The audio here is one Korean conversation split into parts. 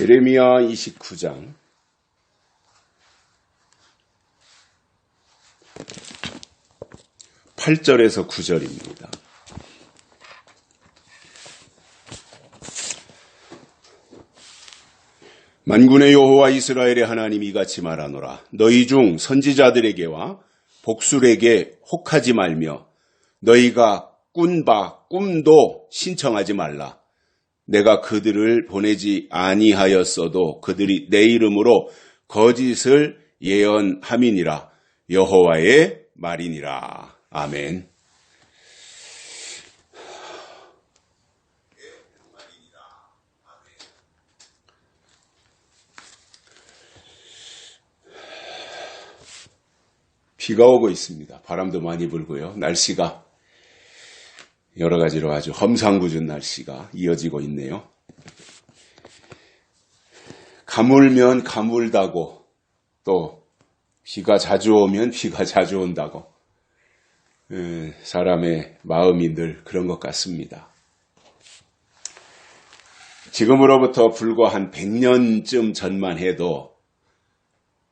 예레미야 29장 8절에서 9절입니다. 만군의 여호와 이스라엘의 하나님이 이같이 말하노라. 너희 중 선지자들에게와 복술에게 혹하지 말며 너희가 꾼 바 꿈도 신청하지 말라. 내가 그들을 보내지 아니하였어도 그들이 내 이름으로 거짓을 예언함이니라. 여호와의 말이니라. 아멘. 비가 오고 있습니다. 바람도 많이 불고요. 날씨가 여러 가지로 아주 험상궂은 날씨가 이어지고 있네요. 가물면 가물다고, 또 비가 자주 오면 비가 자주 온다고, 사람의 마음이 늘 그런 것 같습니다. 지금으로부터 불과 한 100년쯤 전만 해도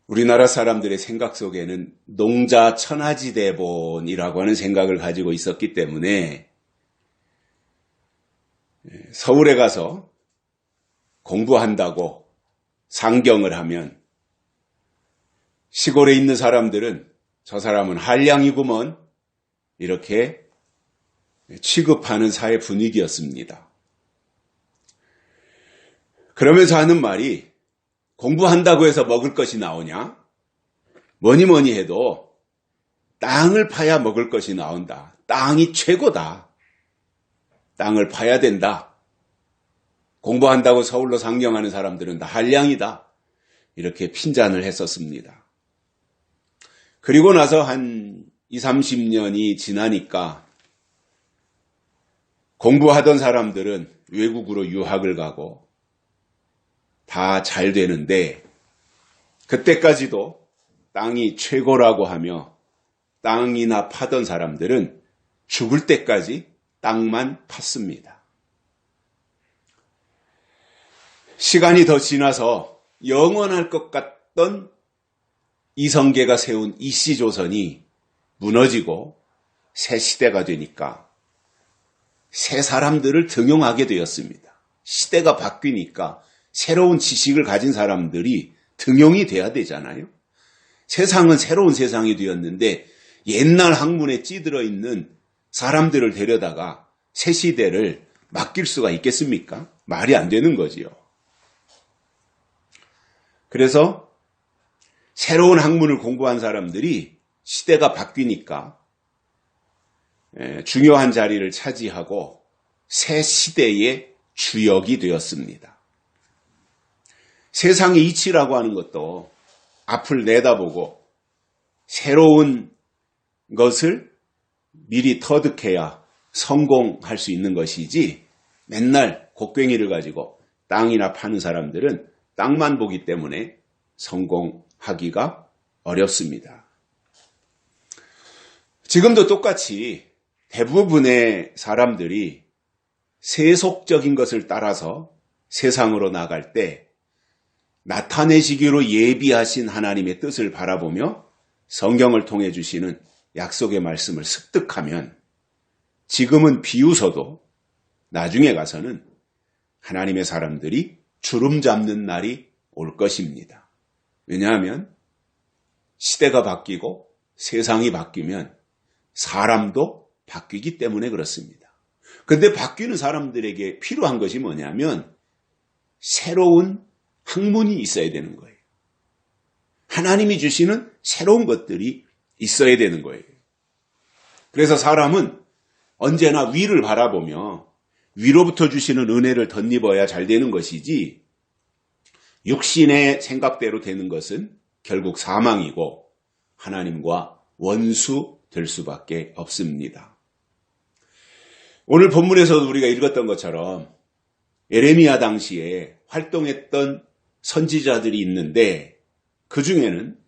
우리나라 사람들의 생각 속에는 농자 천하지대본이라고 하는 생각을 가지고 있었기 때문에 서울에 가서 공부한다고 상경을 하면 시골에 있는 사람들은 저 사람은 한량이구먼 이렇게 취급하는 사회 분위기였습니다. 그러면서 하는 말이 공부한다고 해서 먹을 것이 나오냐? 뭐니 해도 땅을 파야 먹을 것이 나온다. 땅이 최고다. 땅을 파야 된다. 공부한다고 서울로 상경하는 사람들은 다 한량이다. 이렇게 핀잔을 했었습니다. 그리고 나서 한 20, 30년이 지나니까 공부하던 사람들은 외국으로 유학을 가고 다 잘 되는데 그때까지도 땅이 최고라고 하며 땅이나 파던 사람들은 죽을 때까지 땅만 팠습니다. 시간이 더 지나서 영원할 것 같던 이성계가 세운 이씨조선이 무너지고 새 시대가 되니까 새 사람들을 등용하게 되었습니다. 시대가 바뀌니까 새로운 지식을 가진 사람들이 등용이 돼야 되잖아요. 세상은 새로운 세상이 되었는데 옛날 학문에 찌들어 있는 사람들을 데려다가 새 시대를 맡길 수가 있겠습니까? 말이 안 되는 거지요. 그래서 새로운 학문을 공부한 사람들이 시대가 바뀌니까 중요한 자리를 차지하고 새 시대의 주역이 되었습니다. 세상의 이치라고 하는 것도 앞을 내다보고 새로운 것을 미리 터득해야 성공할 수 있는 것이지 맨날 곡괭이를 가지고 땅이나 파는 사람들은 땅만 보기 때문에 성공하기가 어렵습니다. 지금도 똑같이 대부분의 사람들이 세속적인 것을 따라서 세상으로 나갈 때 나타내시기로 예비하신 하나님의 뜻을 바라보며 성경을 통해 주시는 약속의 말씀을 습득하면 지금은 비웃어도 나중에 가서는 하나님의 사람들이 주름 잡는 날이 올 것입니다. 왜냐하면 시대가 바뀌고 세상이 바뀌면 사람도 바뀌기 때문에 그렇습니다. 그런데 바뀌는 사람들에게 필요한 것이 뭐냐면 새로운 학문이 있어야 되는 거예요. 하나님이 주시는 새로운 것들이 있어야 되는 거예요. 그래서 사람은 언제나 위를 바라보며 위로부터 주시는 은혜를 덧입어야 잘 되는 것이지 육신의 생각대로 되는 것은 결국 사망이고 하나님과 원수 될 수밖에 없습니다. 오늘 본문에서도 우리가 읽었던 것처럼 예레미야 당시에 활동했던 선지자들이 있는데 그 중에는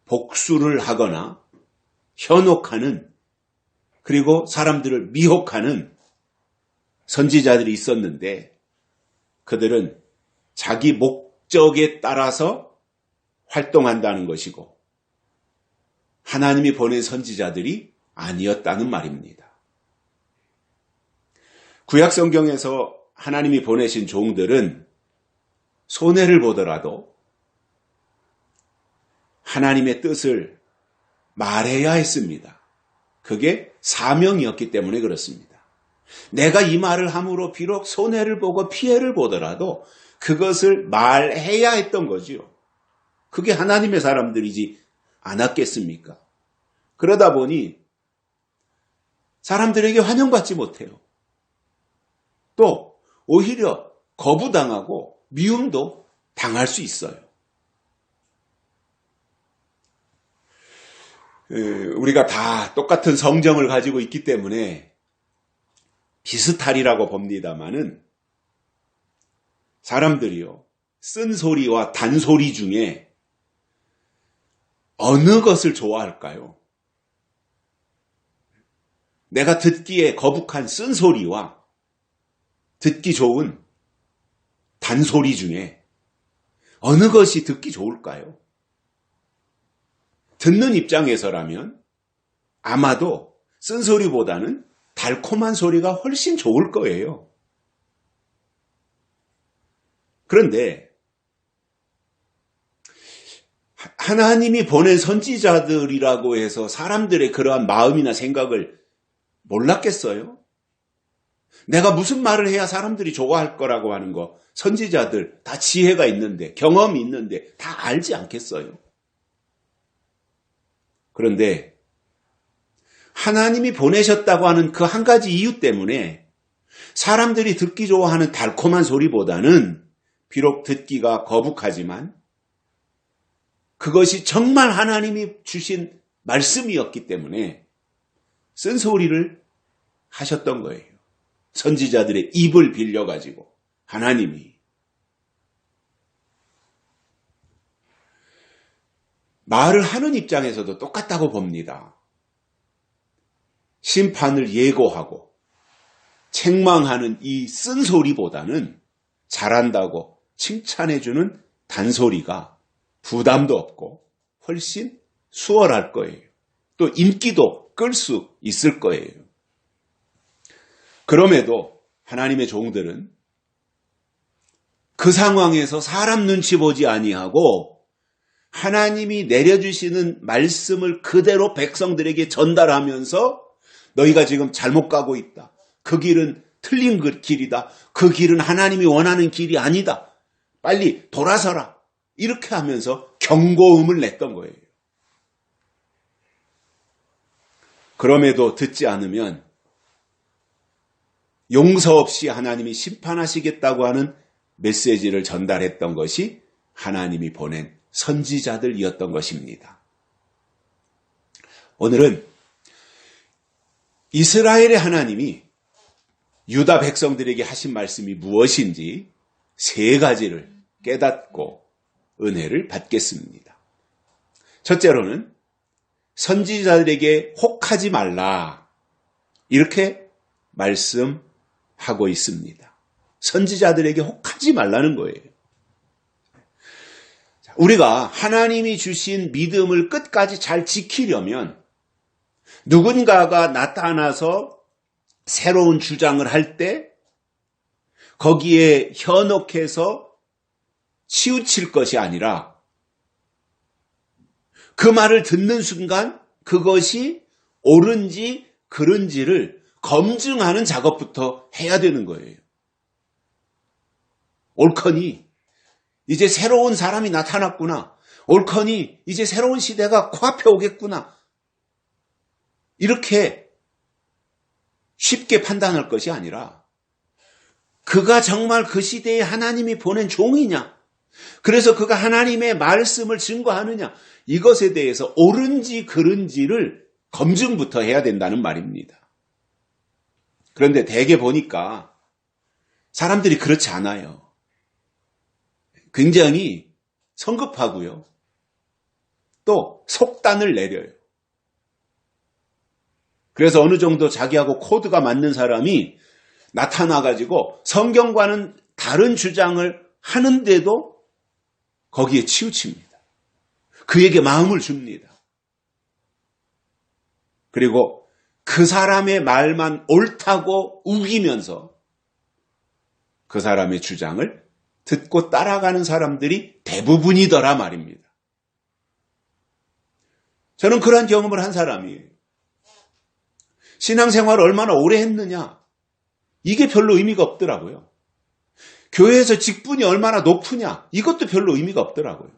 복수를 하거나 현혹하는 그리고 사람들을 미혹하는 선지자들이 있었는데 그들은 자기 목적에 따라서 활동한다는 것이고 하나님이 보낸 선지자들이 아니었다는 말입니다. 구약 성경에서 하나님이 보내신 종들은 손해를 보더라도 하나님의 뜻을 말해야 했습니다. 그게 사명이었기 때문에 그렇습니다. 내가 이 말을 함으로 비록 손해를 보고 피해를 보더라도 그것을 말해야 했던 거지요. 그게 하나님의 사람들이지 않았겠습니까? 그러다 보니 사람들에게 환영받지 못해요. 또 오히려 거부당하고 미움도 당할 수 있어요. 우리가 다 똑같은 성정을 가지고 있기 때문에 비슷하리라고 봅니다마는 사람들이요, 쓴소리와 단소리 중에 어느 것을 좋아할까요? 내가 듣기에 거북한 쓴소리와 듣기 좋은 단소리 중에 어느 것이 듣기 좋을까요? 듣는 입장에서라면 아마도 쓴소리보다는 달콤한 소리가 훨씬 좋을 거예요. 그런데 하나님이 보낸 선지자들이라고 해서 사람들의 그러한 마음이나 생각을 몰랐겠어요? 내가 무슨 말을 해야 사람들이 좋아할 거라고 하는 거 선지자들 다 지혜가 있는데 경험이 있는데 다 알지 않겠어요? 그런데 하나님이 보내셨다고 하는 그 한 가지 이유 때문에 사람들이 듣기 좋아하는 달콤한 소리보다는 비록 듣기가 거북하지만 그것이 정말 하나님이 주신 말씀이었기 때문에 쓴소리를 하셨던 거예요. 선지자들의 입을 빌려가지고 하나님이. 말을 하는 입장에서도 똑같다고 봅니다. 심판을 예고하고 책망하는 이 쓴소리보다는 잘한다고 칭찬해주는 단소리가 부담도 없고 훨씬 수월할 거예요. 또 인기도 끌 수 있을 거예요. 그럼에도 하나님의 종들은 그 상황에서 사람 눈치 보지 아니하고 하나님이 내려주시는 말씀을 그대로 백성들에게 전달하면서 너희가 지금 잘못 가고 있다. 그 길은 틀린 길이다. 그 길은 하나님이 원하는 길이 아니다. 빨리 돌아서라. 이렇게 하면서 경고음을 냈던 거예요. 그럼에도 듣지 않으면 용서 없이 하나님이 심판하시겠다고 하는 메시지를 전달했던 것이 하나님이 보낸 선지자들이었던 것입니다. 오늘은 이스라엘의 하나님이 유다 백성들에게 하신 말씀이 무엇인지 세 가지를 깨닫고 은혜를 받겠습니다. 첫째로는 선지자들에게 혹하지 말라 이렇게 말씀하고 있습니다. 선지자들에게 혹하지 말라는 거예요. 우리가 하나님이 주신 믿음을 끝까지 잘 지키려면 누군가가 나타나서 새로운 주장을 할 때 거기에 현혹해서 치우칠 것이 아니라 그 말을 듣는 순간 그것이 옳은지 그른지를 검증하는 작업부터 해야 되는 거예요. 옳거니 이제 새로운 사람이 나타났구나. 옳거니 이제 새로운 시대가 코앞에 오겠구나. 이렇게 쉽게 판단할 것이 아니라 그가 정말 그 시대에 하나님이 보낸 종이냐? 그래서 그가 하나님의 말씀을 증거하느냐? 이것에 대해서 옳은지 그른지를 검증부터 해야 된다는 말입니다. 그런데 대개 보니까 사람들이 그렇지 않아요. 굉장히 성급하고요. 또 속단을 내려요. 그래서 어느 정도 자기하고 코드가 맞는 사람이 나타나가지고 성경과는 다른 주장을 하는데도 거기에 치우칩니다. 그에게 마음을 줍니다. 그리고 그 사람의 말만 옳다고 우기면서 그 사람의 주장을 듣고 따라가는 사람들이 대부분이더라 말입니다. 저는 그런 경험을 한 사람이에요. 신앙생활을 얼마나 오래 했느냐? 이게 별로 의미가 없더라고요. 교회에서 직분이 얼마나 높으냐? 이것도 별로 의미가 없더라고요.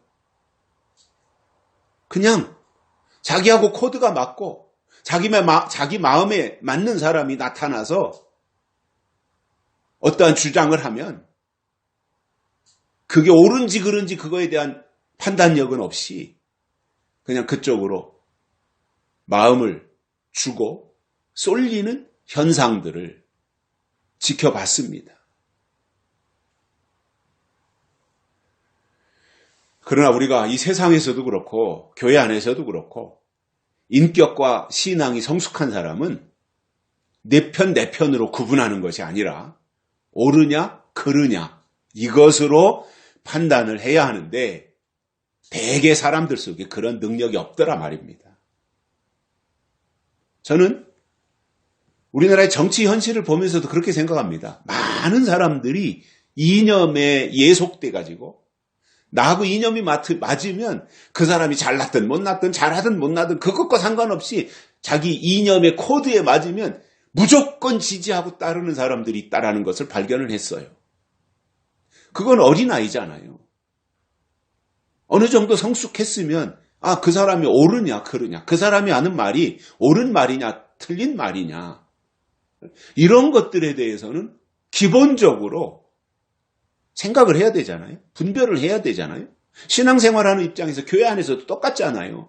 그냥 자기하고 코드가 맞고 자기 마음에 맞는 사람이 나타나서 어떠한 주장을 하면 그게 옳은지 그른지 그거에 대한 판단력은 없이 그냥 그쪽으로 마음을 주고 쏠리는 현상들을 지켜봤습니다. 그러나 우리가 이 세상에서도 그렇고 교회 안에서도 그렇고 인격과 신앙이 성숙한 사람은 내 편으로 구분하는 것이 아니라 옳으냐 그르냐 이것으로 판단을 해야 하는데 대개 사람들 속에 그런 능력이 없더라 말입니다. 저는 우리나라의 정치 현실을 보면서도 그렇게 생각합니다. 많은 사람들이 이념에 예속돼 가지고 나하고 이념이 맞으면 그 사람이 잘났든 못났든 잘하든 못나든 그것과 상관없이 자기 이념의 코드에 맞으면 무조건 지지하고 따르는 사람들이 있다라는 것을 발견을 했어요. 그건 어린아이잖아요. 어느 정도 성숙했으면 그 사람이 옳으냐 그르냐 그 사람이 하는 말이 옳은 말이냐 틀린 말이냐 이런 것들에 대해서는 기본적으로 생각을 해야 되잖아요. 분별을 해야 되잖아요. 신앙생활하는 입장에서 교회 안에서도 똑같잖아요.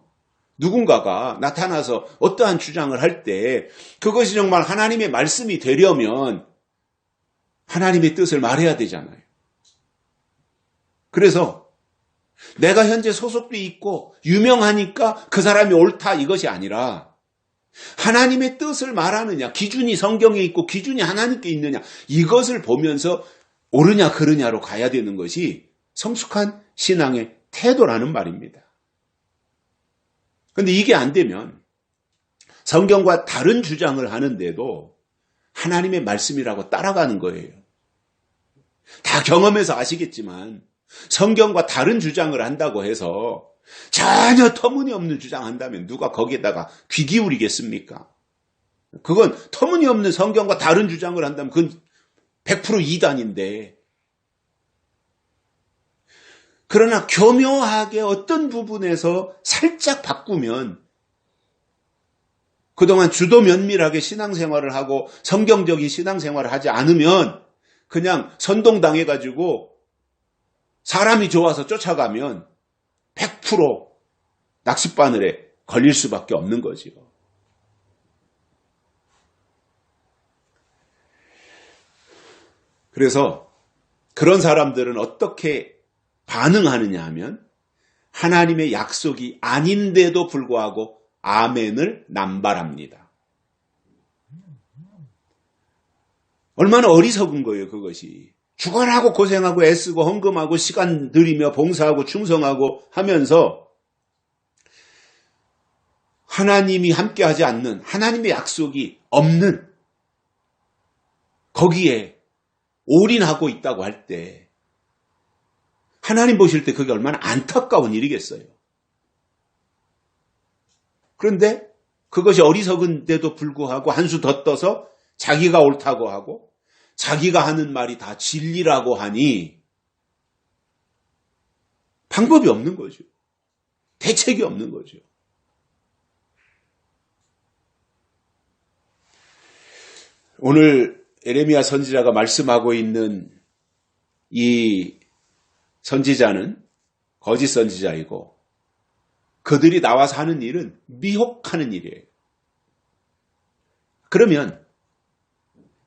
누군가가 나타나서 어떠한 주장을 할 때 그것이 정말 하나님의 말씀이 되려면 하나님의 뜻을 말해야 되잖아요. 그래서 내가 현재 소속돼 있고 유명하니까 그 사람이 옳다 이것이 아니라 하나님의 뜻을 말하느냐 기준이 성경에 있고 기준이 하나님께 있느냐 이것을 보면서 옳으냐 그르냐로 가야 되는 것이 성숙한 신앙의 태도라는 말입니다. 그런데 이게 안 되면 성경과 다른 주장을 하는데도 하나님의 말씀이라고 따라가는 거예요. 다 경험해서 아시겠지만 성경과 다른 주장을 한다고 해서 전혀 터무니없는 주장한다면 누가 거기에다가 귀 기울이겠습니까? 그건 터무니없는 성경과 다른 주장을 한다면 그건 100% 이단인데 그러나 교묘하게 어떤 부분에서 살짝 바꾸면 그동안 주도 면밀하게 신앙생활을 하고 성경적인 신앙생활을 하지 않으면 그냥 선동당해가지고 사람이 좋아서 쫓아가면 100% 낚싯바늘에 걸릴 수밖에 없는 거지요. 그래서 그런 사람들은 어떻게 반응하느냐 하면 하나님의 약속이 아닌데도 불구하고 아멘을 남발합니다. 얼마나 어리석은 거예요, 그것이. 죽어라고 고생하고 애쓰고 헌금하고 시간 들이며 봉사하고 충성하고 하면서 하나님이 함께하지 않는 하나님의 약속이 없는 거기에 올인하고 있다고 할 때 하나님 보실 때 그게 얼마나 안타까운 일이겠어요. 그런데 그것이 어리석은데도 불구하고 한 수 더 떠서 자기가 옳다고 하고 자기가 하는 말이 다 진리라고 하니 방법이 없는 거죠. 대책이 없는 거죠. 오늘 에레미야 선지자가 말씀하고 있는 이 선지자는 거짓 선지자이고 그들이 나와서 하는 일은 미혹하는 일이에요. 그러면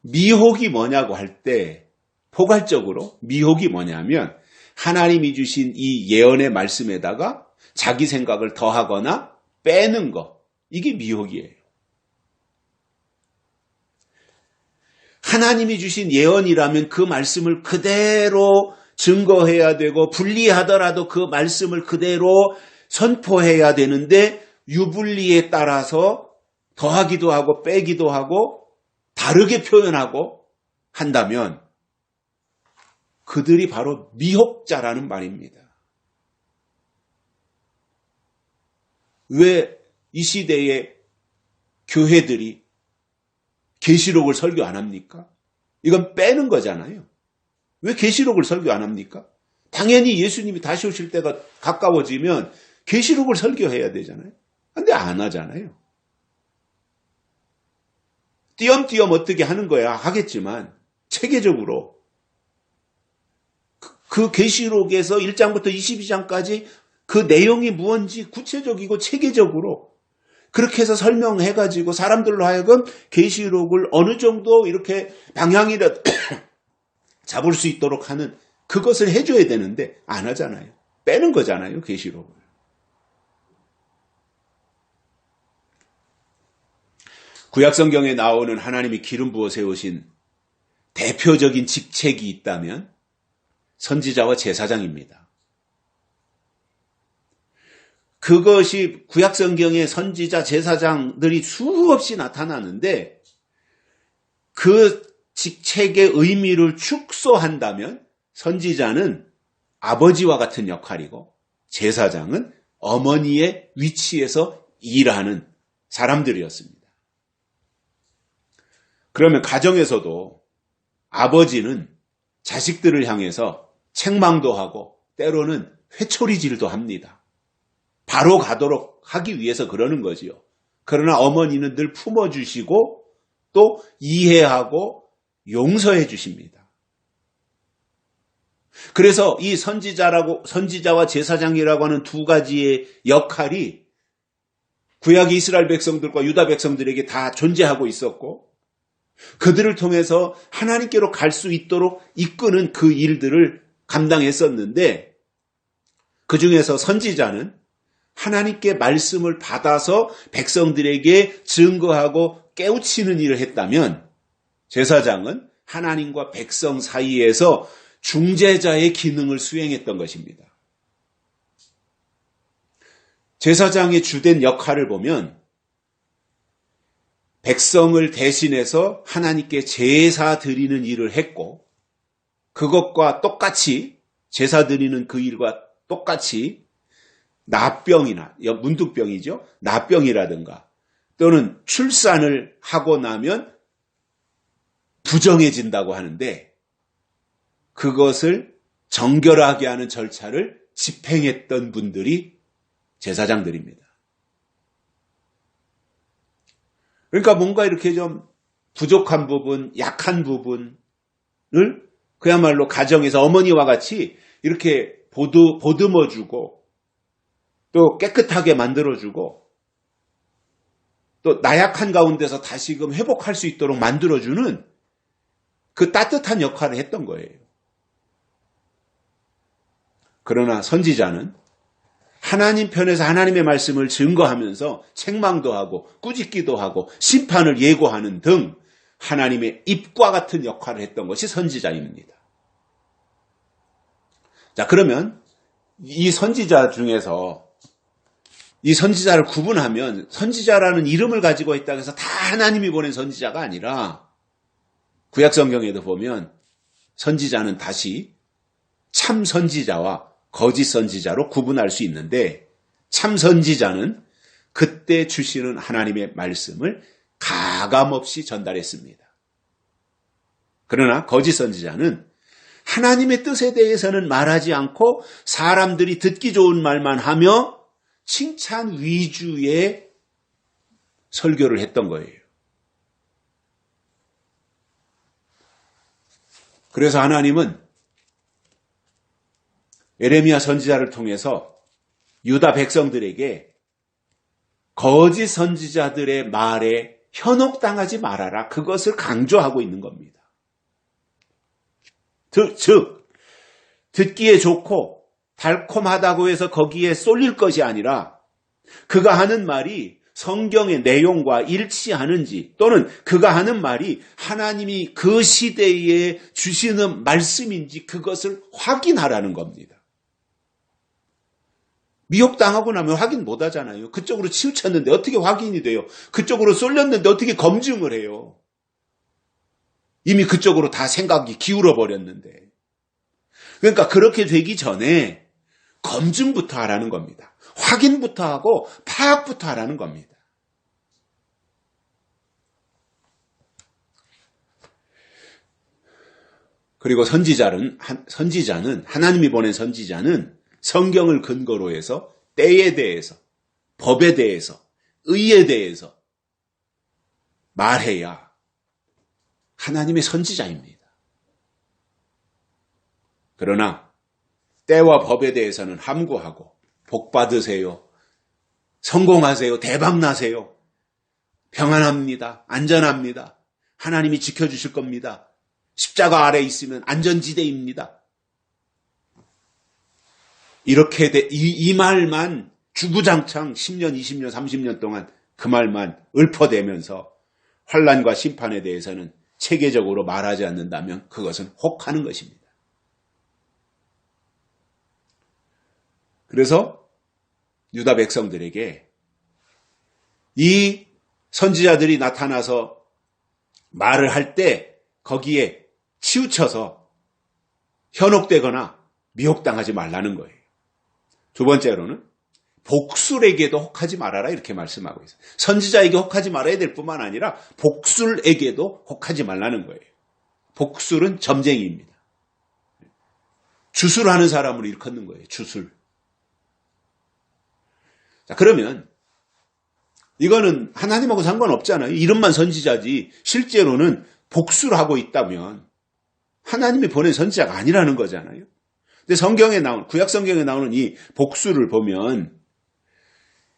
미혹이 뭐냐고 할 때 포괄적으로 미혹이 뭐냐면 하나님이 주신 이 예언의 말씀에다가 자기 생각을 더하거나 빼는 거 이게 미혹이에요. 하나님이 주신 예언이라면 그 말씀을 그대로 증거해야 되고 분리하더라도 그 말씀을 그대로 선포해야 되는데 유불리에 따라서 더하기도 하고 빼기도 하고 다르게 표현하고 한다면 그들이 바로 미혹자라는 말입니다. 왜 이 시대에 교회들이 계시록을 설교 안 합니까? 이건 빼는 거잖아요. 왜 계시록을 설교 안 합니까? 당연히 예수님이 다시 오실 때가 가까워지면 계시록을 설교해야 되잖아요. 근데 안 하잖아요. 띄엄띄엄 어떻게 하는 거야 하겠지만 체계적으로 그 계시록에서 1장부터 22장까지 그 내용이 무언지 구체적이고 체계적으로 그렇게 해서 설명해가지고 사람들로 하여금 계시록을 어느 정도 이렇게 방향이라도 잡을 수 있도록 하는 그것을 해줘야 되는데 안 하잖아요. 빼는 거잖아요, 계시록을. 구약성경에 나오는 하나님이 기름 부어 세우신 대표적인 직책이 있다면 선지자와 제사장입니다. 그것이 구약성경의 선지자, 제사장들이 수없이 나타나는데 그 직책의 의미를 축소한다면 선지자는 아버지와 같은 역할이고 제사장은 어머니의 위치에서 일하는 사람들이었습니다. 그러면 가정에서도 아버지는 자식들을 향해서 책망도 하고 때로는 회초리질도 합니다. 바로 가도록 하기 위해서 그러는 거지요. 그러나 어머니는 늘 품어주시고 또 이해하고 용서해 주십니다. 그래서 이 선지자와 제사장이라고 하는 두 가지의 역할이 구약 이스라엘 백성들과 유다 백성들에게 다 존재하고 있었고 그들을 통해서 하나님께로 갈 수 있도록 이끄는 그 일들을 감당했었는데 그 중에서 선지자는 하나님께 말씀을 받아서 백성들에게 증거하고 깨우치는 일을 했다면 제사장은 하나님과 백성 사이에서 중재자의 기능을 수행했던 것입니다. 제사장의 주된 역할을 보면 백성을 대신해서 하나님께 제사 드리는 일을 했고 그것과 똑같이 제사 드리는 그 일과 똑같이 납병이나 문득병이죠. 납병이라든가 또는 출산을 하고 나면 부정해진다고 하는데 그것을 정결하게 하는 절차를 집행했던 분들이 제사장들입니다. 그러니까 뭔가 이렇게 좀 부족한 부분, 약한 부분을 그야말로 가정에서 어머니와 같이 이렇게 보듬어주고 또 깨끗하게 만들어주고 또 나약한 가운데서 다시금 회복할 수 있도록 만들어주는 그 따뜻한 역할을 했던 거예요. 그러나 선지자는 하나님 편에서 하나님의 말씀을 증거하면서 책망도 하고 꾸짖기도 하고 심판을 예고하는 등 하나님의 입과 같은 역할을 했던 것이 선지자입니다. 자, 그러면 이 선지자 중에서 이 선지자를 구분하면 선지자라는 이름을 가지고 있다고 해서 다 하나님이 보낸 선지자가 아니라 구약성경에도 보면 선지자는 다시 참 선지자와 거짓 선지자로 구분할 수 있는데 참 선지자는 그때 주시는 하나님의 말씀을 가감없이 전달했습니다. 그러나 거짓 선지자는 하나님의 뜻에 대해서는 말하지 않고 사람들이 듣기 좋은 말만 하며 칭찬 위주의 설교를 했던 거예요. 그래서 하나님은 예레미야 선지자를 통해서 유다 백성들에게 거짓 선지자들의 말에 현혹당하지 말아라. 그것을 강조하고 있는 겁니다. 즉 듣기에 좋고 달콤하다고 해서 거기에 쏠릴 것이 아니라 그가 하는 말이 성경의 내용과 일치하는지 또는 그가 하는 말이 하나님이 그 시대에 주시는 말씀인지 그것을 확인하라는 겁니다. 미혹당하고 나면 확인 못 하잖아요. 그쪽으로 치우쳤는데 어떻게 확인이 돼요? 그쪽으로 쏠렸는데 어떻게 검증을 해요? 이미 그쪽으로 다 생각이 기울어 버렸는데. 그러니까 그렇게 되기 전에 검증부터 하라는 겁니다. 확인부터 하고 파악부터 하라는 겁니다. 그리고 선지자는 하나님이 보낸 선지자는 성경을 근거로 해서 때에 대해서, 법에 대해서, 의에 대해서 말해야 하나님의 선지자입니다. 그러나 때와 법에 대해서는 함구하고 복 받으세요. 성공하세요. 대박나세요. 평안합니다. 안전합니다. 하나님이 지켜주실 겁니다. 십자가 아래 있으면 안전지대입니다. 이렇게 이 말만 주구장창 10년, 20년, 30년 동안 그 말만 읊어대면서 환난과 심판에 대해서는 체계적으로 말하지 않는다면 그것은 혹하는 것입니다. 그래서 유다 백성들에게 이 선지자들이 나타나서 말을 할 때 거기에 치우쳐서 현혹되거나 미혹당하지 말라는 거예요. 두 번째로는 복술에게도 혹하지 말아라 이렇게 말씀하고 있어요. 선지자에게 혹하지 말아야 될 뿐만 아니라 복술에게도 혹하지 말라는 거예요. 복술은 점쟁이입니다. 주술하는 사람을 일컫는 거예요. 주술. 자, 그러면 이거는 하나님하고 상관없잖아요. 이름만 선지자지 실제로는 복수를 하고 있다면 하나님이 보낸 선지자가 아니라는 거잖아요. 근데 성경에 나오는, 구약 성경에 나오는 이 복수를 보면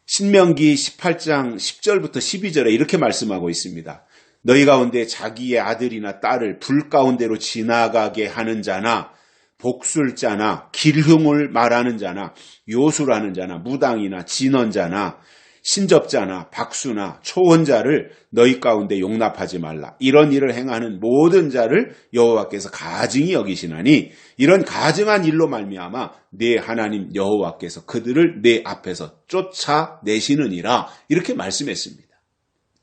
신명기 18장 10절부터 12절에 이렇게 말씀하고 있습니다. 너희 가운데 자기의 아들이나 딸을 불 가운데로 지나가게 하는 자나 복술자나 길흉을 말하는 자나 요술하는 자나 무당이나 진언자나 신접자나 박수나 초혼자를 너희 가운데 용납하지 말라. 이런 일을 행하는 모든 자를 여호와께서 가증히 여기시나니 이런 가증한 일로 말미암아 네 하나님 여호와께서 그들을 네 앞에서 쫓아내시느니라. 이렇게 말씀했습니다.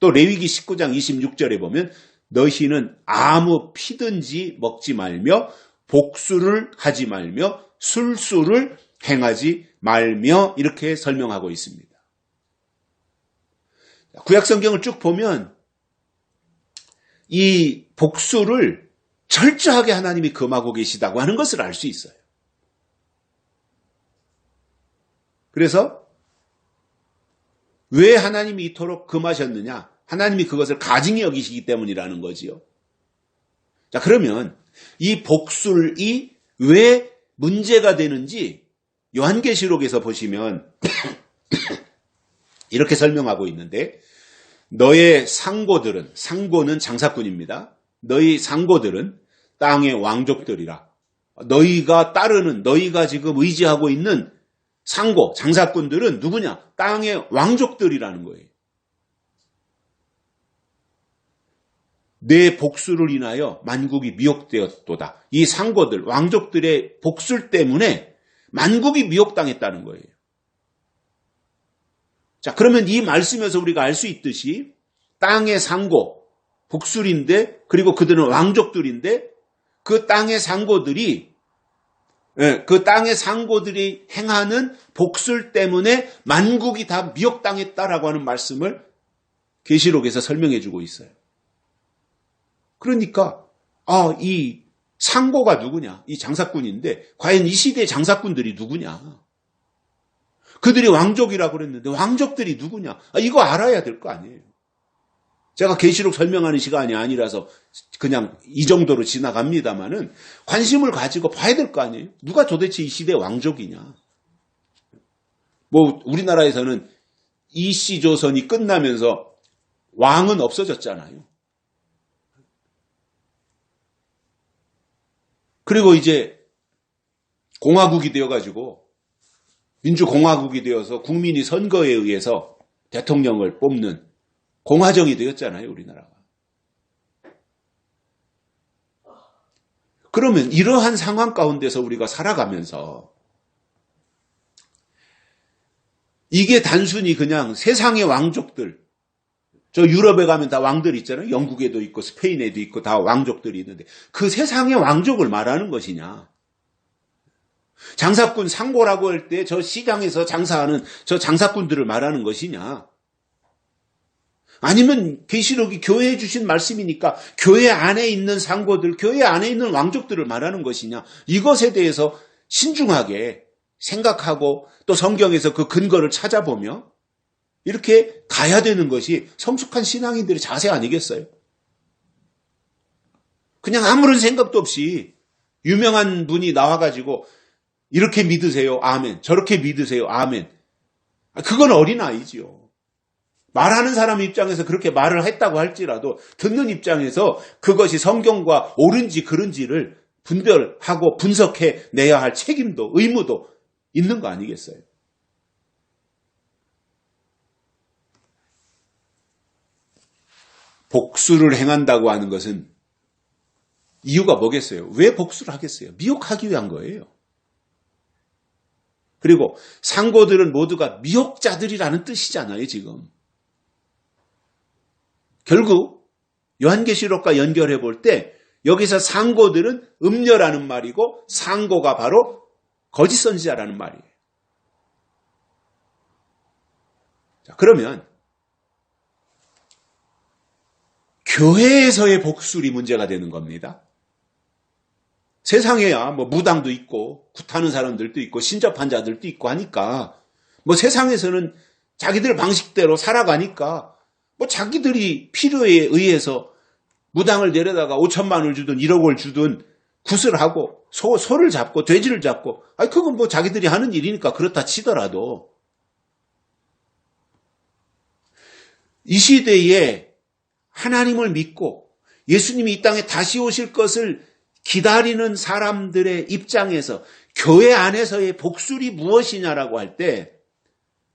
또 레위기 19장 26절에 보면 너희는 아무 피든지 먹지 말며 복수를 하지 말며 술수를 행하지 말며 이렇게 설명하고 있습니다. 구약 성경을 쭉 보면 이 복수를 철저하게 하나님이 금하고 계시다고 하는 것을 알 수 있어요. 그래서 왜 하나님이 이토록 금하셨느냐? 하나님이 그것을 가증히 여기시기 때문이라는 거지요. 자, 그러면 이 복술이 왜 문제가 되는지 요한계시록에서 보시면 이렇게 설명하고 있는데 너의 상고들은, 상고는 장사꾼입니다. 너희 상고들은 땅의 왕족들이라. 너희가 따르는, 너희가 지금 의지하고 있는 상고, 장사꾼들은 누구냐? 땅의 왕족들이라는 거예요. 내 복수를 인하여 만국이 미혹되었도다. 이 상고들, 왕족들의 복술 때문에 만국이 미혹당했다는 거예요. 자, 그러면 이 말씀에서 우리가 알 수 있듯이 땅의 상고, 복술인데 그리고 그들은 왕족들인데 그 땅의 상고들이 행하는 복술 때문에 만국이 다 미혹당했다라고 하는 말씀을 계시록에서 설명해 주고 있어요. 그러니까 이 상고가 누구냐? 이 장사꾼인데 과연 이 시대의 장사꾼들이 누구냐? 그들이 왕족이라고 그랬는데 왕족들이 누구냐? 이거 알아야 될 거 아니에요. 제가 계시록 설명하는 시간이 아니라서 그냥 이 정도로 지나갑니다마는 관심을 가지고 봐야 될 거 아니에요. 누가 도대체 이 시대의 왕족이냐? 뭐 우리나라에서는 이씨 조선이 끝나면서 왕은 없어졌잖아요. 그리고 이제 공화국이 되어가지고 민주공화국이 되어서 국민이 선거에 의해서 대통령을 뽑는 공화정이 되었잖아요, 우리나라가. 그러면 이러한 상황 가운데서 우리가 살아가면서 이게 단순히 그냥 세상의 왕족들, 저 유럽에 가면 다 왕들 있잖아요. 영국에도 있고 스페인에도 있고 다 왕족들이 있는데 그 세상의 왕족을 말하는 것이냐. 장사꾼 상고라고 할 때 저 시장에서 장사하는 저 장사꾼들을 말하는 것이냐. 아니면 계시록이 교회에 주신 말씀이니까 교회 안에 있는 상고들, 교회 안에 있는 왕족들을 말하는 것이냐. 이것에 대해서 신중하게 생각하고 또 성경에서 그 근거를 찾아보며 이렇게 가야 되는 것이 성숙한 신앙인들의 자세 아니겠어요? 그냥 아무런 생각도 없이 유명한 분이 나와가지고 이렇게 믿으세요. 아멘. 저렇게 믿으세요. 아멘. 그건 어린아이지요. 말하는 사람 입장에서 그렇게 말을 했다고 할지라도 듣는 입장에서 그것이 성경과 옳은지 그른지를 분별하고 분석해 내야 할 책임도 의무도 있는 거 아니겠어요? 복수를 행한다고 하는 것은 이유가 뭐겠어요? 왜 복수를 하겠어요? 미혹하기 위한 거예요. 그리고 상고들은 모두가 미혹자들이라는 뜻이잖아요, 지금. 결국 요한계시록과 연결해 볼 때 여기서 상고들은 음녀라는 말이고 상고가 바로 거짓 선지자라는 말이에요. 자, 그러면 교회에서의 복술이 문제가 되는 겁니다. 세상에야 뭐 무당도 있고 굿하는 사람들도 있고 신접한 자들도 있고 하니까 뭐 세상에서는 자기들 방식대로 살아가니까 뭐 자기들이 필요에 의해서 무당을 내려다가 5천만 원을 주든 1억을 주든 굿을 하고 소를 잡고 돼지를 잡고 그건 뭐 자기들이 하는 일이니까 그렇다 치더라도 이 시대에 하나님을 믿고 예수님이 이 땅에 다시 오실 것을 기다리는 사람들의 입장에서 교회 안에서의 복술이 무엇이냐라고 할 때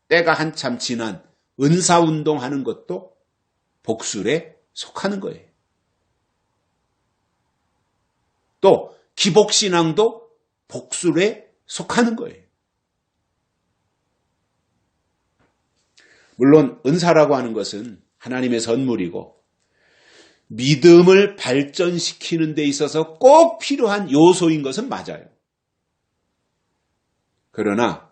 때가 한참 지난 은사운동하는 것도 복술에 속하는 거예요. 또 기복신앙도 복술에 속하는 거예요. 물론 은사라고 하는 것은 하나님의 선물이고 믿음을 발전시키는 데 있어서 꼭 필요한 요소인 것은 맞아요. 그러나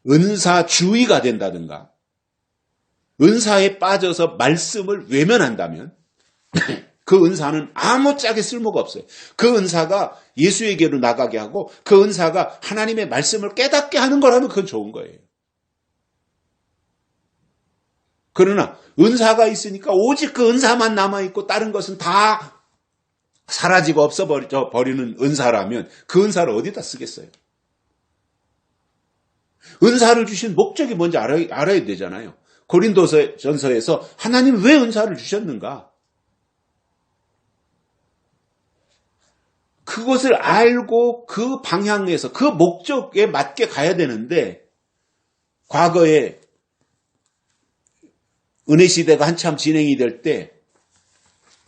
은사주의가 된다든가 은사에 빠져서 말씀을 외면한다면 그 은사는 아무짝에 쓸모가 없어요. 그 은사가 예수에게로 나가게 하고 그 은사가 하나님의 말씀을 깨닫게 하는 거라면 그건 좋은 거예요. 그러나 은사가 있으니까 오직 그 은사만 남아있고 다른 것은 다 사라지고 없어버리는 은사라면 그 은사를 어디다 쓰겠어요? 은사를 주신 목적이 뭔지 알아야 되잖아요. 고린도전서에서 하나님 왜 은사를 주셨는가? 그것을 알고 그 방향에서 그 목적에 맞게 가야 되는데 과거에 은혜 시대가 한참 진행이 될 때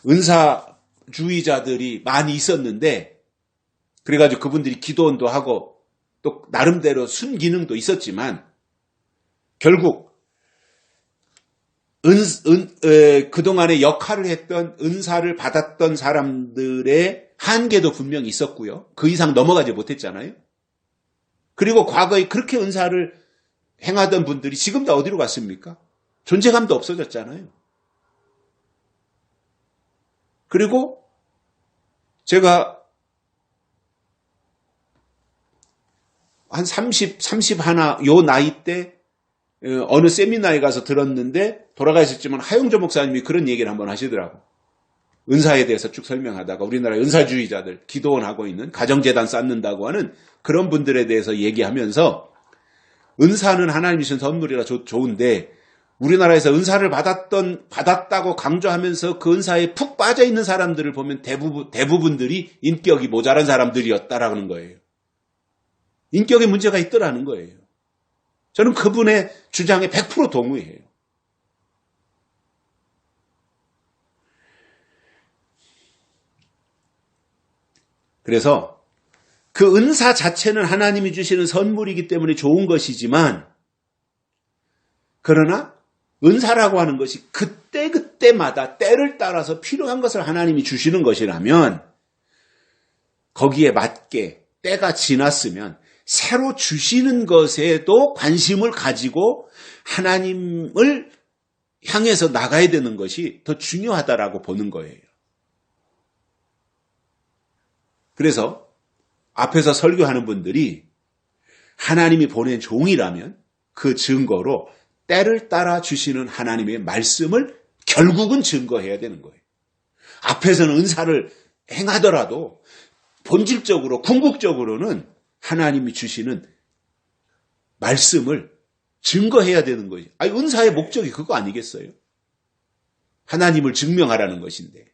은사주의자들이 많이 있었는데 그래가지고 그분들이 기도원도 하고 또 나름대로 순기능도 있었지만 결국 그동안에 역할을 했던 은사를 받았던 사람들의 한계도 분명히 있었고요. 그 이상 넘어가지 못했잖아요. 그리고 과거에 그렇게 은사를 행하던 분들이 지금 다 어디로 갔습니까? 존재감도 없어졌잖아요. 그리고 제가 한 31 요 나이 때 어느 세미나에 가서 들었는데 돌아가셨지만 하용조 목사님이 그런 얘기를 한번 하시더라고. 은사에 대해서 쭉 설명하다가 우리나라 은사주의자들 기도원 하고 있는 가정재단 쌓는다고 하는 그런 분들에 대해서 얘기하면서 은사는 하나님이 주신 선물이라 좋은데 우리나라에서 은사를 받았다고 강조하면서 그 은사에 푹 빠져 있는 사람들을 보면 대부분들이 인격이 모자란 사람들이었다라는 거예요. 인격에 문제가 있더라는 거예요. 저는 그분의 주장에 100% 동의해요. 그래서 그 은사 자체는 하나님이 주시는 선물이기 때문에 좋은 것이지만, 그러나 은사라고 하는 것이 그때그때마다 때를 따라서 필요한 것을 하나님이 주시는 것이라면 거기에 맞게 때가 지났으면 새로 주시는 것에도 관심을 가지고 하나님을 향해서 나가야 되는 것이 더 중요하다라고 보는 거예요. 그래서 앞에서 설교하는 분들이 하나님이 보낸 종이라면 그 증거로 때를 따라 주시는 하나님의 말씀을 결국은 증거해야 되는 거예요. 앞에서는 은사를 행하더라도 본질적으로, 궁극적으로는 하나님이 주시는 말씀을 증거해야 되는 거예요. 아니, 은사의 목적이 그거 아니겠어요? 하나님을 증명하라는 것인데.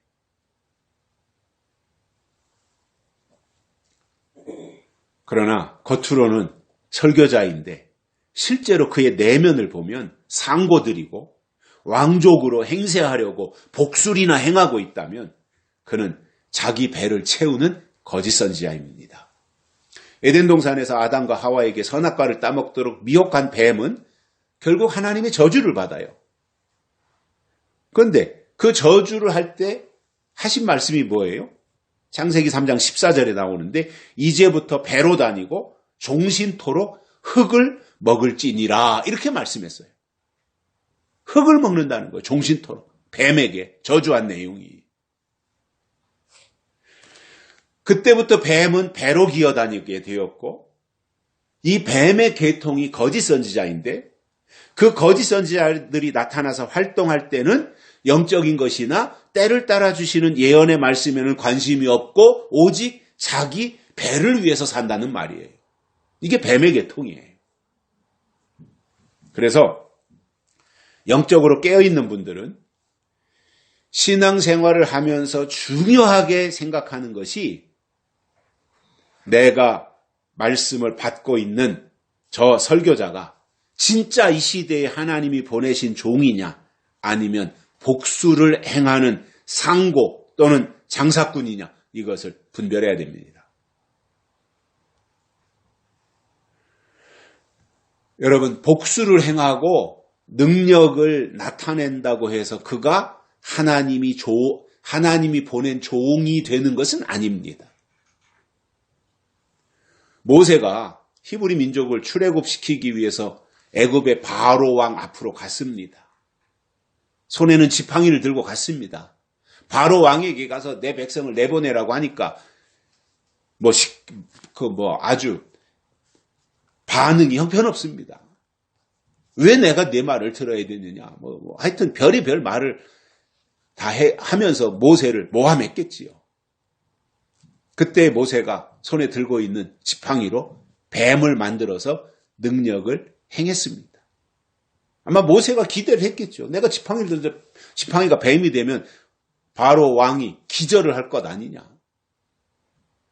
그러나 겉으로는 설교자인데 실제로 그의 내면을 보면 상고들이고 왕족으로 행세하려고 복술이나 행하고 있다면 그는 자기 배를 채우는 거짓 선지자입니다. 에덴 동산에서 아담과 하와에게 선악과를 따먹도록 미혹한 뱀은 결국 하나님의 저주를 받아요. 그런데 그 저주를 할 때 하신 말씀이 뭐예요? 창세기 3장 14절에 나오는데 이제부터 배로 다니고 종신토록 흙을 먹을지니라 이렇게 말씀했어요. 흙을 먹는다는 거예요. 종신토록. 뱀에게 저주한 내용이. 그때부터 뱀은 배로 기어다니게 되었고 이 뱀의 계통이 거짓 선지자인데 그 거짓 선지자들이 나타나서 활동할 때는 영적인 것이나 때를 따라주시는 예언의 말씀에는 관심이 없고 오직 자기 배를 위해서 산다는 말이에요. 이게 뱀의 계통이에요. 그래서 영적으로 깨어있는 분들은 신앙생활을 하면서 중요하게 생각하는 것이 내가 말씀을 받고 있는 저 설교자가 진짜 이 시대에 하나님이 보내신 종이냐 아니면 복수를 행하는 상고 또는 장사꾼이냐 이것을 분별해야 됩니다. 여러분, 복수를 행하고 능력을 나타낸다고 해서 그가 하나님이 보낸 종이 되는 것은 아닙니다. 모세가 히브리 민족을 출애굽시키기 위해서 애굽의 바로 왕 앞으로 갔습니다. 손에는 지팡이를 들고 갔습니다. 바로 왕에게 가서 내 백성을 내보내라고 하니까 아주 반응이 형편없습니다. 왜 내가 내 말을 들어야 되느냐. 하여튼 별의별 말을 다 하면서 모세를 모함했겠지요. 그때 모세가 손에 들고 있는 지팡이로 뱀을 만들어서 능력을 행했습니다. 아마 모세가 기대를 했겠죠. 내가 지팡이를 들는데 지팡이가 뱀이 되면 바로 왕이 기절을 할 것 아니냐.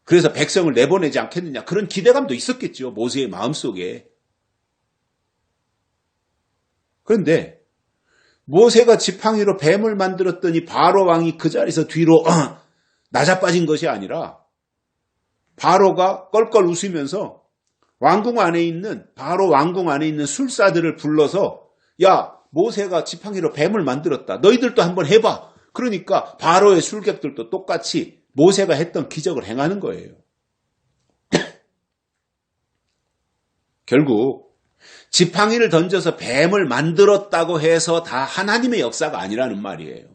그래서 백성을 내보내지 않겠느냐. 그런 기대감도 있었겠죠. 모세의 마음속에. 그런데 모세가 지팡이로 뱀을 만들었더니 바로 왕이 그 자리에서 뒤로 낮아빠진 것이 아니라 바로가 껄껄 웃으면서 바로 왕궁 안에 있는 술사들을 불러서 야, 모세가 지팡이로 뱀을 만들었다. 너희들도 한번 해봐. 그러니까 바로의 술객들도 똑같이 모세가 했던 기적을 행하는 거예요. 결국 지팡이를 던져서 뱀을 만들었다고 해서 다 하나님의 역사가 아니라는 말이에요.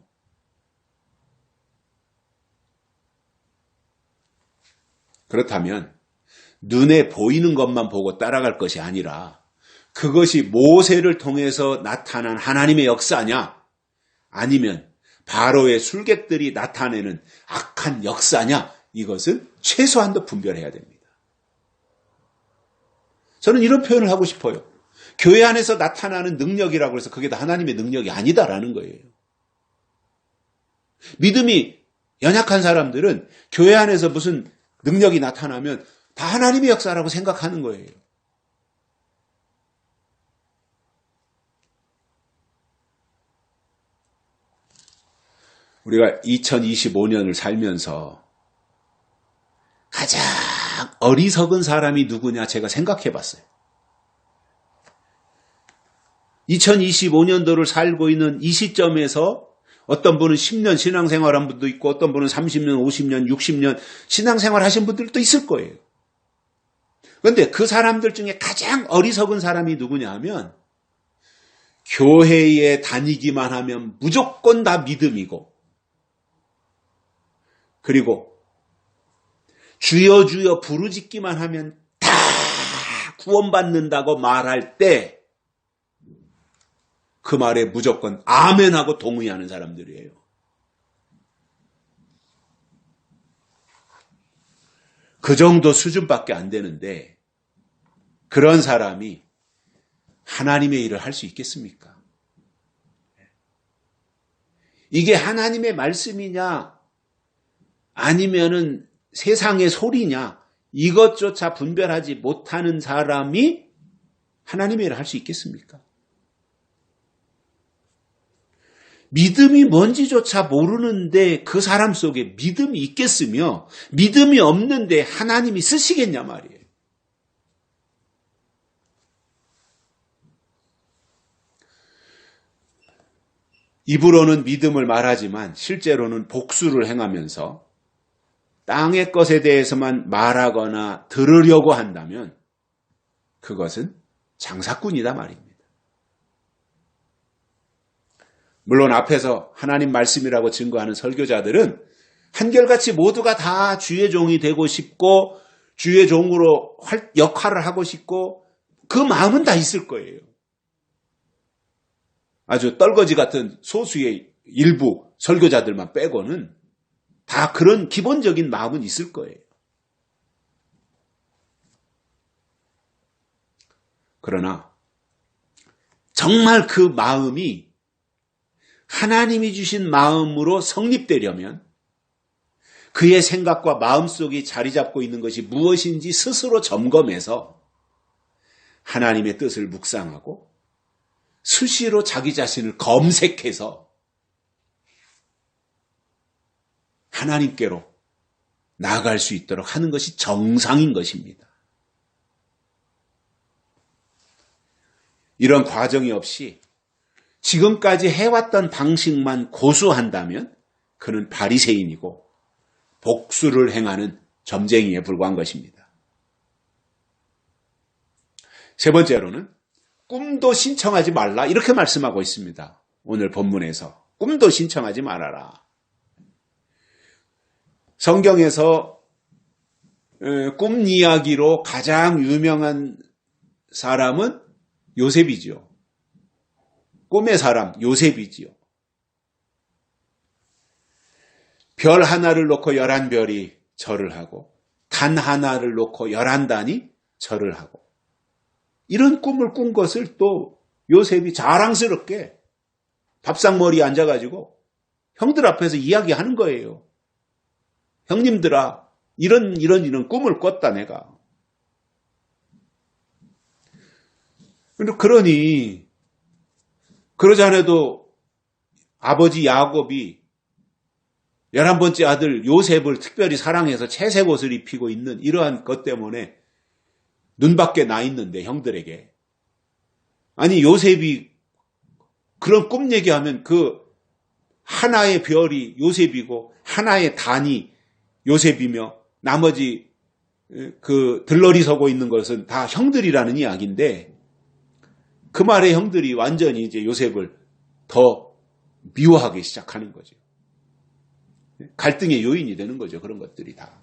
그렇다면 눈에 보이는 것만 보고 따라갈 것이 아니라 그것이 모세를 통해서 나타난 하나님의 역사냐 아니면 바로의 술객들이 나타내는 악한 역사냐 이것은 최소한도 분별해야 됩니다. 저는 이런 표현을 하고 싶어요. 교회 안에서 나타나는 능력이라고 해서 그게 다 하나님의 능력이 아니다라는 거예요. 믿음이 연약한 사람들은 교회 안에서 무슨 능력이 나타나면 다 하나님의 역사라고 생각하는 거예요. 우리가 2025년을 살면서 가장 어리석은 사람이 누구냐 제가 생각해 봤어요. 2025년도를 살고 있는 이 시점에서 어떤 분은 10년 신앙생활한 분도 있고 어떤 분은 30년, 50년, 60년 신앙생활 하신 분들도 있을 거예요. 그런데 그 사람들 중에 가장 어리석은 사람이 누구냐 하면 교회에 다니기만 하면 무조건 다 믿음이고 그리고 주여 주여 부르짖기만 하면 다 구원받는다고 말할 때 그 말에 무조건 아멘하고 동의하는 사람들이에요. 그 정도 수준밖에 안 되는데 그런 사람이 하나님의 일을 할 수 있겠습니까? 이게 하나님의 말씀이냐 아니면은 세상의 소리냐 이것조차 분별하지 못하는 사람이 하나님의 일을 할 수 있겠습니까? 믿음이 뭔지조차 모르는데 그 사람 속에 믿음이 있겠으며 믿음이 없는데 하나님이 쓰시겠냐 말이에요. 입으로는 믿음을 말하지만 실제로는 복수를 행하면서 땅의 것에 대해서만 말하거나 들으려고 한다면 그것은 장사꾼이다 말입니다. 물론 앞에서 하나님 말씀이라고 증거하는 설교자들은 한결같이 모두가 다 주의 종이 되고 싶고 주의 종으로 역할을 하고 싶고 그 마음은 다 있을 거예요. 아주 떨거지 같은 소수의 일부 설교자들만 빼고는 다 그런 기본적인 마음은 있을 거예요. 그러나 정말 그 마음이 하나님이 주신 마음으로 성립되려면 그의 생각과 마음속에 자리 잡고 있는 것이 무엇인지 스스로 점검해서 하나님의 뜻을 묵상하고 수시로 자기 자신을 검색해서 하나님께로 나아갈 수 있도록 하는 것이 정상인 것입니다. 이런 과정이 없이 지금까지 해왔던 방식만 고수한다면 그는 바리새인이고 복수를 행하는 점쟁이에 불과한 것입니다. 세 번째로는 꿈도 신청하지 말라 이렇게 말씀하고 있습니다. 오늘 본문에서 꿈도 신청하지 말아라. 성경에서 꿈 이야기로 가장 유명한 사람은 요셉이지요. 꿈의 사람 요셉이지요. 별 하나를 놓고 11별이 절을 하고 단 하나를 놓고 11단이 절을 하고 이런 꿈을 꾼 것을 또 요셉이 자랑스럽게 밥상머리에 앉아가지고 형들 앞에서 이야기하는 거예요. 형님들아 이런 꿈을 꿨다 내가. 그러니 그러지 않아도 아버지 야곱이 11번째 아들 요셉을 특별히 사랑해서 채색 옷을 입히고 있는 이러한 것 때문에 눈밖에 나 있는데 형들에게. 아니 요셉이 그런 꿈 얘기하면 그 하나의 별이 요셉이고 하나의 단이 요셉이며 나머지 그 들러리 서고 있는 것은 다 형들이라는 이야기인데 그 말에 형들이 완전히 이제 요셉을 더 미워하기 시작하는 거죠. 갈등의 요인이 되는 거죠. 그런 것들이 다.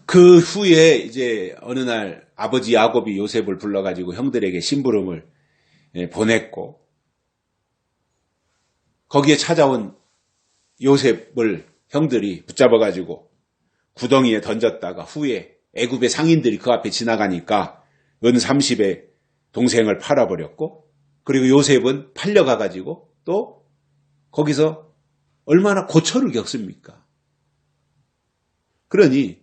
그 후에 이제 어느 날 아버지 야곱이 요셉을 불러가지고 형들에게 심부름을 보냈고 거기에 찾아온 요셉을 형들이 붙잡아가지고 구덩이에 던졌다가 후에 애굽의 상인들이 그 앞에 지나가니까 은 30에 동생을 팔아버렸고 그리고 요셉은 팔려가가지고 또 거기서 얼마나 고초를 겪습니까? 그러니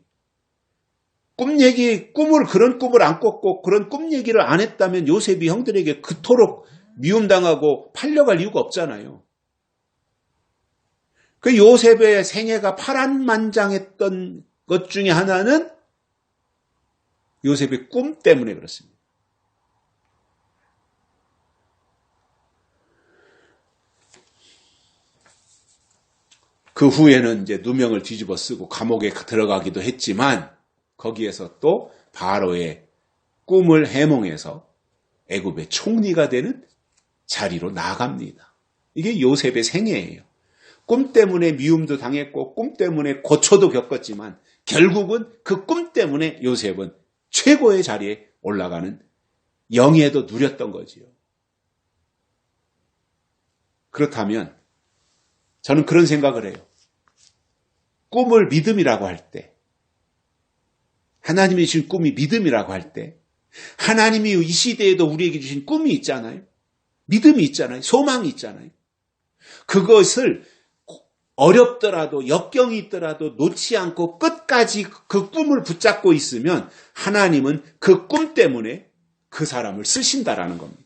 그런 꿈을 안 꿨고 그런 꿈 얘기를 안 했다면 요셉이 형들에게 그토록 미움당하고 팔려갈 이유가 없잖아요. 그 요셉의 생애가 파란만장했던 것 중에 하나는 요셉의 꿈 때문에 그렇습니다. 그 후에는 이제 누명을 뒤집어 쓰고 감옥에 들어가기도 했지만 거기에서 또 바로의 꿈을 해몽해서 애굽의 총리가 되는 자리로 나아갑니다. 이게 요셉의 생애예요. 꿈 때문에 미움도 당했고 꿈 때문에 고초도 겪었지만 결국은 그 꿈 때문에 요셉은 최고의 자리에 올라가는 영예도 누렸던 거지요. 그렇다면 저는 그런 생각을 해요. 꿈을 믿음이라고 할 때, 하나님이 주신 꿈이 믿음이라고 할 때, 하나님이 이 시대에도 우리에게 주신 꿈이 있잖아요. 믿음이 있잖아요. 소망이 있잖아요. 그것을 어렵더라도 역경이 있더라도 놓지 않고 끝까지 그 꿈을 붙잡고 있으면 하나님은 그 꿈 때문에 그 사람을 쓰신다라는 겁니다.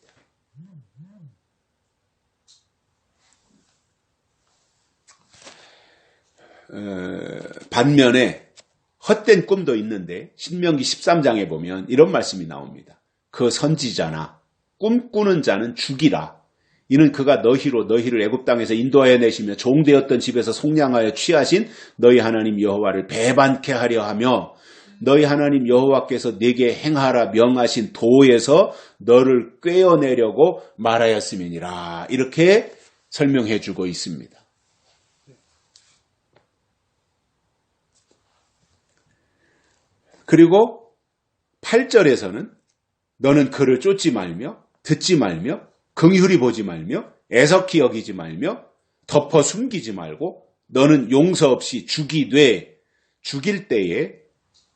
반면에 헛된 꿈도 있는데 신명기 13장에 보면 이런 말씀이 나옵니다. 그 선지자나 꿈꾸는 자는 죽이라. 이는 그가 너희를 애굽 땅에서 인도하여 내시며 종되었던 집에서 속량하여 취하신 너희 하나님 여호와를 배반케 하려 하며 너희 하나님 여호와께서 네게 행하라 명하신 도에서 너를 꿰어내려고 말하였음이니라. 이렇게 설명해 주고 있습니다. 그리고 8절에서는 너는 그를 쫓지 말며 듣지 말며 긍휼히 보지 말며 애석히 여기지 말며 덮어 숨기지 말고 너는 용서 없이 죽일 때에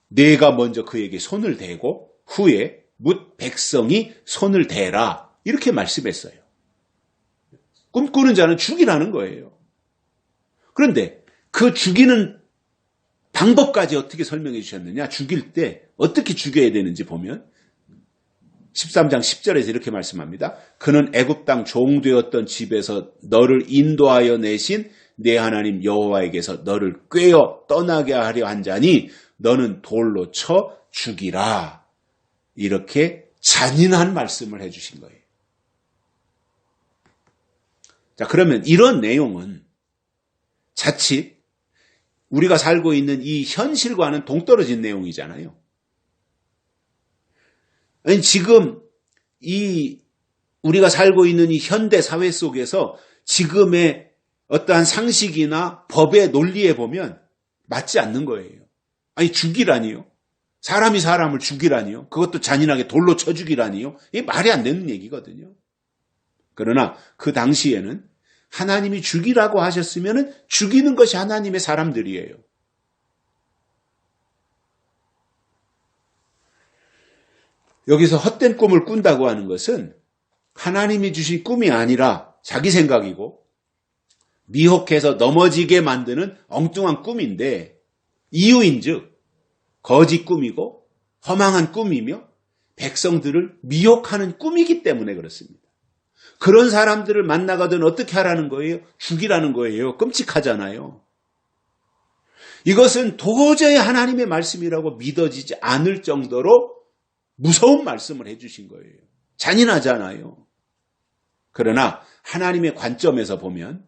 네가 먼저 그에게 손을 대고 후에 뭇 백성이 손을 대라. 이렇게 말씀했어요. 꿈꾸는 자는 죽이라는 거예요. 그런데 그 죽이는 방법까지 어떻게 설명해 주셨느냐? 죽일 때 어떻게 죽여야 되는지 보면 13장 10절에서 이렇게 말씀합니다. 그는 애굽 땅 종되었던 집에서 너를 인도하여 내신 내 하나님 여호와에게서 너를 꿰어 떠나게 하려 한 자니 너는 돌로 쳐 죽이라. 이렇게 잔인한 말씀을 해 주신 거예요. 자, 그러면 이런 내용은 자칫 우리가 살고 있는 이 현실과는 동떨어진 내용이잖아요. 아니, 지금 우리가 살고 있는 이 현대 사회 속에서 지금의 어떠한 상식이나 법의 논리에 보면 맞지 않는 거예요. 아니, 죽이라니요? 사람이 사람을 죽이라니요? 그것도 잔인하게 돌로 쳐 죽이라니요? 이게 말이 안 되는 얘기거든요. 그러나 그 당시에는 하나님이 죽이라고 하셨으면 죽이는 것이 하나님의 사람들이에요. 여기서 헛된 꿈을 꾼다고 하는 것은 하나님이 주신 꿈이 아니라 자기 생각이고 미혹해서 넘어지게 만드는 엉뚱한 꿈인데 이유인즉 거짓 꿈이고 허망한 꿈이며 백성들을 미혹하는 꿈이기 때문에 그렇습니다. 그런 사람들을 만나거든 어떻게 하라는 거예요? 죽이라는 거예요. 끔찍하잖아요. 이것은 도저히 하나님의 말씀이라고 믿어지지 않을 정도로 무서운 말씀을 해주신 거예요. 잔인하잖아요. 그러나 하나님의 관점에서 보면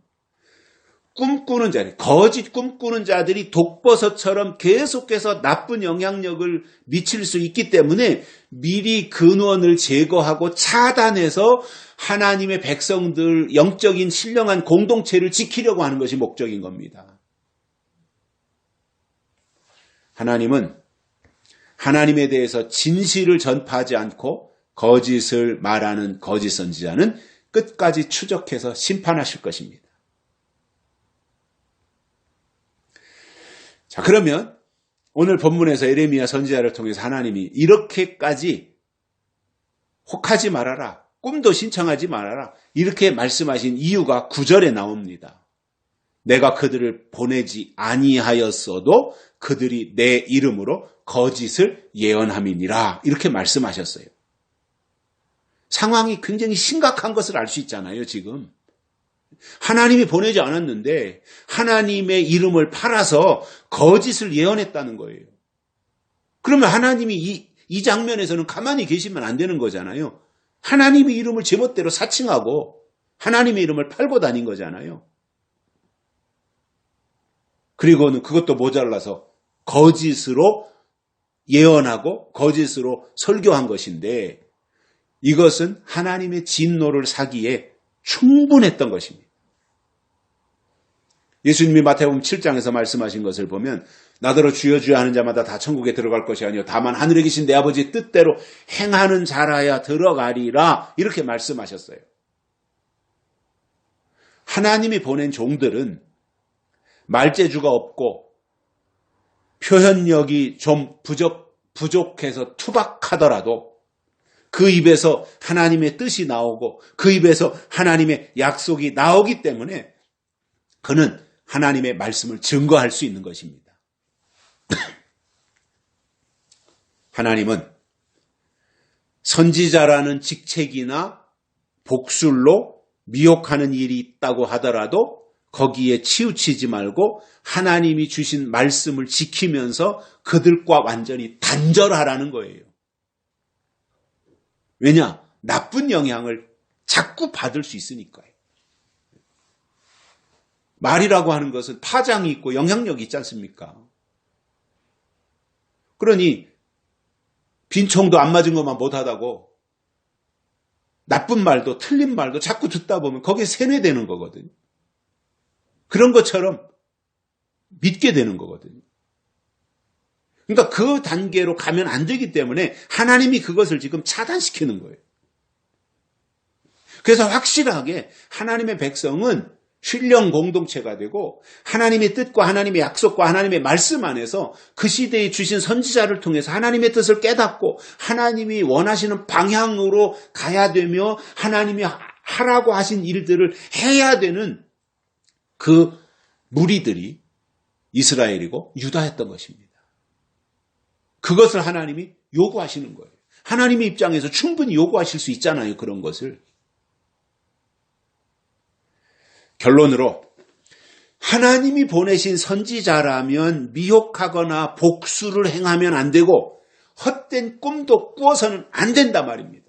꿈꾸는 자들, 거짓 꿈꾸는 자들이 독버섯처럼 계속해서 나쁜 영향력을 미칠 수 있기 때문에 미리 근원을 제거하고 차단해서 하나님의 백성들 영적인 신령한 공동체를 지키려고 하는 것이 목적인 겁니다. 하나님은 하나님에 대해서 진실을 전파하지 않고 거짓을 말하는 거짓 선지자는 끝까지 추적해서 심판하실 것입니다. 자, 그러면 오늘 본문에서 에레미야 선지자를 통해서 하나님이 이렇게까지 혹하지 말아라, 꿈도 신청하지 말아라 이렇게 말씀하신 이유가 9절에 나옵니다. 내가 그들을 보내지 아니하였어도 그들이 내 이름으로 거짓을 예언함이니라 이렇게 말씀하셨어요. 상황이 굉장히 심각한 것을 알 수 있잖아요, 지금. 하나님이 보내지 않았는데 하나님의 이름을 팔아서 거짓을 예언했다는 거예요. 그러면 하나님이 이 장면에서는 가만히 계시면 안 되는 거잖아요. 하나님의 이름을 제멋대로 사칭하고 하나님의 이름을 팔고 다닌 거잖아요. 그리고는 그것도 모자라서 거짓으로 예언하고 거짓으로 설교한 것인데 이것은 하나님의 진노를 사기에 충분했던 것입니다. 예수님이 마태복음 7장에서 말씀하신 것을 보면 나더러 주여 주여 하는 자마다 다 천국에 들어갈 것이 아니요 다만 하늘에 계신 내 아버지 뜻대로 행하는 자라야 들어가리라 이렇게 말씀하셨어요. 하나님이 보낸 종들은 말재주가 없고 표현력이 좀 부족해서 투박하더라도 그 입에서 하나님의 뜻이 나오고 그 입에서 하나님의 약속이 나오기 때문에 그는 하나님의 말씀을 증거할 수 있는 것입니다. 하나님은 선지자라는 직책이나 복술로 미혹하는 일이 있다고 하더라도 거기에 치우치지 말고 하나님이 주신 말씀을 지키면서 그들과 완전히 단절하라는 거예요. 왜냐? 나쁜 영향을 자꾸 받을 수 있으니까요. 말이라고 하는 것은 파장이 있고 영향력이 있지 않습니까? 그러니 빈총도 안 맞은 것만 못하다고 나쁜 말도 틀린 말도 자꾸 듣다 보면 거기에 세뇌되는 거거든요. 그런 것처럼 믿게 되는 거거든요. 그러니까 그 단계로 가면 안 되기 때문에 하나님이 그것을 지금 차단시키는 거예요. 그래서 확실하게 하나님의 백성은 신령 공동체가 되고 하나님의 뜻과 하나님의 약속과 하나님의 말씀 안에서 그 시대에 주신 선지자를 통해서 하나님의 뜻을 깨닫고 하나님이 원하시는 방향으로 가야 되며 하나님이 하라고 하신 일들을 해야 되는 그 무리들이 이스라엘이고 유다였던 것입니다. 그것을 하나님이 요구하시는 거예요. 하나님의 입장에서 충분히 요구하실 수 있잖아요. 그런 것을. 결론으로 하나님이 보내신 선지자라면 미혹하거나 복수를 행하면 안 되고 헛된 꿈도 꾸어서는 안 된다 말입니다.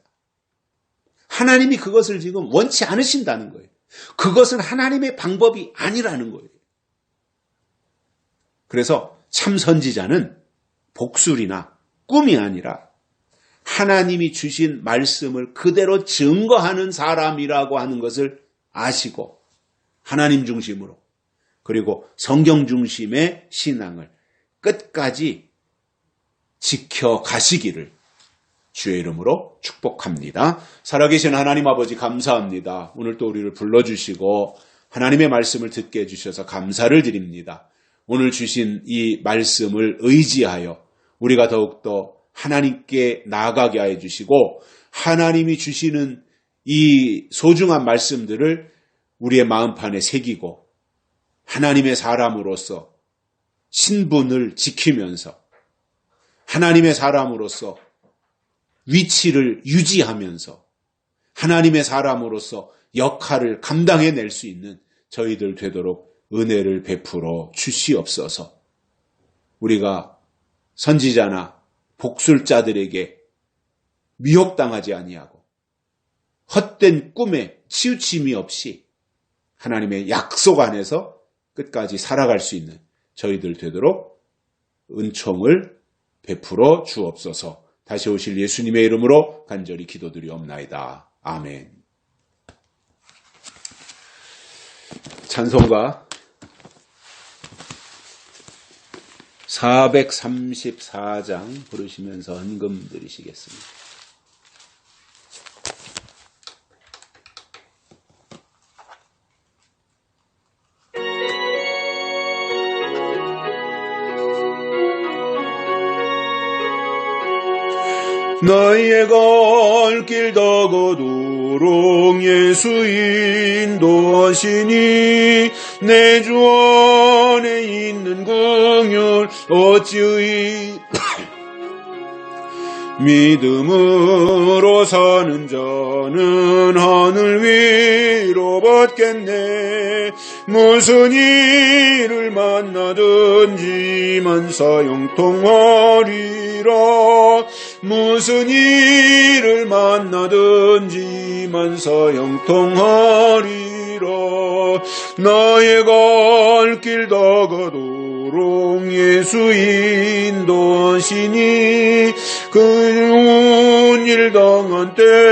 하나님이 그것을 지금 원치 않으신다는 거예요. 그것은 하나님의 방법이 아니라는 거예요. 그래서 참 선지자는 복술이나 꿈이 아니라 하나님이 주신 말씀을 그대로 증거하는 사람이라고 하는 것을 아시고 하나님 중심으로 그리고 성경 중심의 신앙을 끝까지 지켜가시기를 주의 이름으로 축복합니다. 살아계신 하나님 아버지 감사합니다. 오늘 또 우리를 불러주시고 하나님의 말씀을 듣게 해주셔서 감사를 드립니다. 오늘 주신 이 말씀을 의지하여 우리가 더욱더 하나님께 나아가게 해주시고 하나님이 주시는 이 소중한 말씀들을 우리의 마음판에 새기고 하나님의 사람으로서 신분을 지키면서 하나님의 사람으로서 위치를 유지하면서 하나님의 사람으로서 역할을 감당해낼 수 있는 저희들 되도록 은혜를 베풀어 주시옵소서. 우리가 선지자나 복술자들에게 미혹당하지 아니하고 헛된 꿈에 치우침이 없이 하나님의 약속 안에서 끝까지 살아갈 수 있는 저희들 되도록 은총을 베풀어 주옵소서. 다시 오실 예수님의 이름으로 간절히 기도드리옵나이다. 아멘. 찬송가 434장 부르시면서 헌금 드리시겠습니다. 너희의 갈 길 다 거두록 예수 인도하시니 내 주 안에 있는 긍휼 어찌의 믿음으로 사는 자는 하늘 위로 받겠네. 무슨 일을 만나든지 만사 형통하리라. 무슨 일을 만나든지 만사 형통하리라. 나의 갈 길 다가도록 예수 인도하시니 그 온 일 당한 때